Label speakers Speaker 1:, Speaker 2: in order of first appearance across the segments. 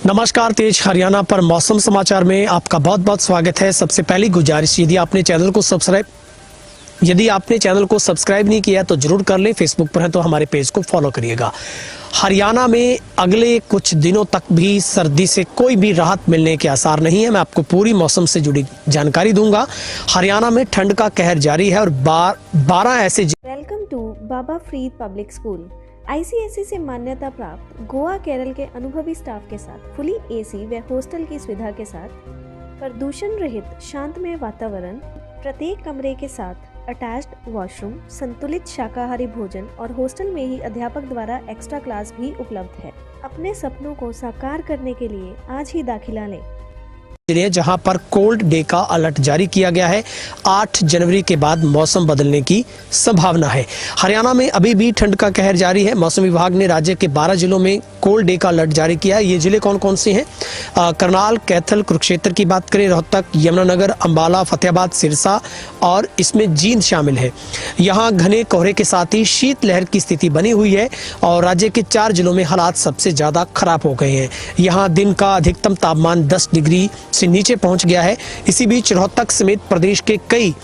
Speaker 1: नमस्कार, तेज हरियाणा पर मौसम समाचार में आपका बहुत बहुत स्वागत है। सबसे पहली गुजारिश, यदि आपने चैनल को सब्सक्राइब नहीं किया तो जरूर कर लें। फेसबुक पर है तो हमारे पेज को फॉलो करिएगा। हरियाणा में अगले कुछ दिनों तक भी सर्दी से कोई भी राहत मिलने के आसार नहीं है। मैं आपको पूरी मौसम से जुड़ी जानकारी दूंगा। हरियाणा में ठंड का कहर जारी है और 12 ऐसे
Speaker 2: welcome to Baba Farid public school. ICSE से मान्यता प्राप्त गोवा केरल के अनुभवी स्टाफ के साथ फुली AC व हॉस्टल की सुविधा के साथ प्रदूषण रहित शांतमय वातावरण, प्रत्येक कमरे के साथ अटैच्ड वॉशरूम, संतुलित शाकाहारी भोजन और हॉस्टल में ही अध्यापक द्वारा एक्स्ट्रा क्लास भी उपलब्ध है। अपने सपनों को साकार करने के लिए आज ही दाखिला लें।
Speaker 1: जहां पर कोल्ड डे का अलर्ट जारी किया गया है। 8 जनवरी के बाद मौसम बदलने की संभावना है। हरियाणा में अभी भी ठंड का कहर जारी है। मौसम विभाग ने राज्य के 12 जिलों में कोल्ड डे का अलर्ट जारी किया है। ये जिले कौन कौन से हैं? करनाल, कैथल, कुरुक्षेत्र की बात करें, रोहतक, यमुनानगर, अंबाला, फतेहाबाद, सिरसा और इसमें जींद शामिल है। यहाँ घने कोहरे के साथ ही शीतलहर की स्थिति बनी हुई है और राज्य के 4 जिलों में हालात सबसे ज्यादा खराब हो गए हैं। यहाँ दिन का अधिकतम तापमान 10 डिग्री से नीचे पहुंच गया है। इसी बीच रोहतक समेत प्रदेश के कई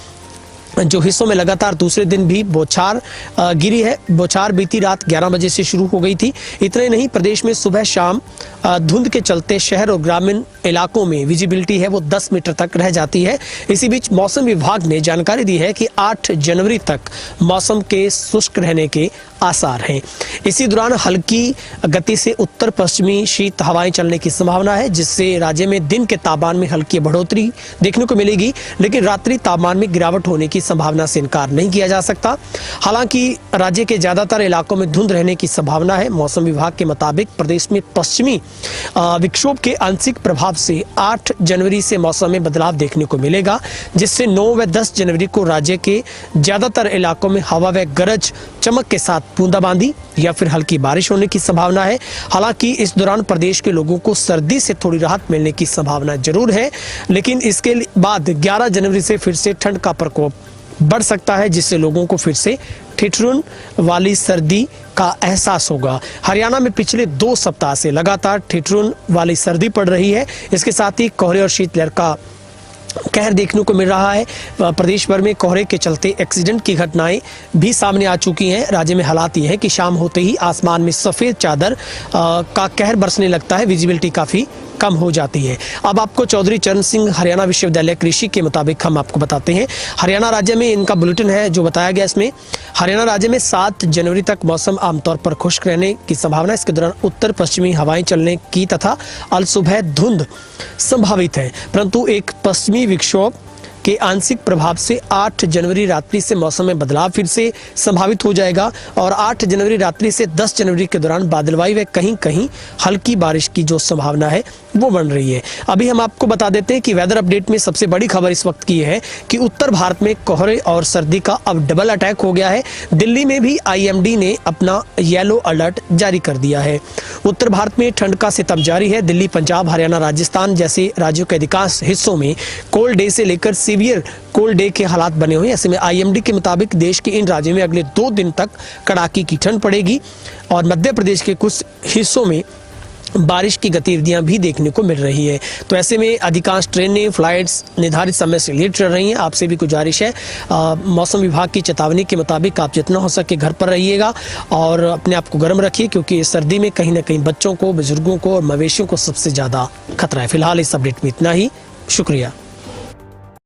Speaker 1: जो हिस्सों में लगातार दूसरे दिन भी बौछार गिरी है। बौछार बीती रात 11 बजे से शुरू हो गई थी। इतने नहीं, प्रदेश में सुबह शाम धुंध के चलते शहर और ग्रामीण इलाकों में विजिबिलिटी है वो 10 मीटर तक रह जाती है। इसी बीच मौसम विभाग ने जानकारी दी है कि 8 जनवरी तक मौसम के शुष्क रहने के आसार हैं। इसी दौरान हल्की गति से उत्तर पश्चिमी शीत हवाएं चलने की संभावना है, जिससे राज्य में दिन के तापमान में हल्की बढ़ोतरी देखने को मिलेगी, लेकिन रात्रि तापमान में गिरावट होने की संभावना से इनकार नहीं किया जा सकता। हालांकि राज्य के ज्यादातर इलाकों में धुंध रहने की संभावना है। मौसम विभाग के मुताबिक प्रदेश में पश्चिमी विक्षोभ के आंशिक प्रभाव से 8 जनवरी से मौसम में बदलाव देखने को मिलेगा, जिससे 9 व 10 जनवरी को राज्य के ज्यादातर इलाकों में हवा व गरज चमक के साथ बूंदाबांदी या फिर हल्की बारिश होने की संभावना है। हालांकि इस दौरान प्रदेश के लोगों को सर्दी से थोड़ी राहत मिलने की संभावना जरूर है, लेकिन इसके बाद 11 जनवरी से फिर से ठंड का प्रकोप बढ़ सकता है, जिससे लोगों को फिर से ठिठुरन वाली सर्दी का एहसास होगा। हरियाणा में पिछले 2 सप्ताह से लगातार ठिठुरन वाली सर्दी पड़ रही है। इसके साथ ही कोहरे और शीतलहर का कहर देखने को मिल रहा है। प्रदेश भर में कोहरे के चलते एक्सीडेंट की घटनाएं भी सामने आ चुकी हैं। राज्य में हालात ये है कि शाम होते ही आसमान में सफेद चादर का कहर बरसने लगता है। विजिबिलिटी काफी कम हो जाती है। अब आपको चौधरी चरण सिंह हरियाणा विश्वविद्यालय कृषि के मुताबिक हम आपको बताते हैं। हरियाणा राज्य में इनका बुलेटिन है जो बताया गया। इसमें हरियाणा राज्य में 7 जनवरी तक मौसम आमतौर पर खुश्क रहने की संभावना। इसके दौरान उत्तर पश्चिमी हवाएं चलने की तथा अल सुबह धुंध संभावित है, परंतु एक पश्चिमी विक्षोभ के आंशिक प्रभाव से 8 जनवरी रात्रि से मौसम में बदलाव फिर से संभावित हो जाएगा और 8 जनवरी रात्रि से 10 जनवरी के दौरान बादलवाई व कहीं कहीं हल्की बारिश की जो संभावना है वो बन रही है। अभी हम आपको बता देते हैं कि वेदर अपडेट में सबसे बड़ी खबर इस वक्त की है कि उत्तर भारत में कोहरे और सर्दी का अब डबल अटैक हो गया है। दिल्ली में भी IMD ने अपना येलो अलर्ट जारी कर दिया है। उत्तर भारत में ठंड का सितम जारी है। दिल्ली, पंजाब, हरियाणा, राजस्थान जैसे राज्यों के अधिकांश हिस्सों में कोल्ड डे से लेकर सीवियर कोल्ड डे के हालात बने हुए हैं। ऐसे में IMD के मुताबिक देश के इन राज्यों में अगले 2 दिन तक कड़ाके की ठंड पड़ेगी और मध्य प्रदेश के कुछ हिस्सों में बारिश की गतिविधियां भी देखने को मिल रही है। तो ऐसे में अधिकांश ट्रेनें, फ्लाइट्स निर्धारित समय से लेट चल रही हैं। आपसे भी गुजारिश है, मौसम विभाग की चेतावनी के मुताबिक आप जितना हो सके घर पर रहिएगा और अपने आप को गर्म रखिए, क्योंकि सर्दी में कहीं ना कहीं बच्चों को, बुजुर्गों को और मवेशियों को सबसे ज्यादा खतरा है। फिलहाल इस अपडेट में इतना ही। शुक्रिया।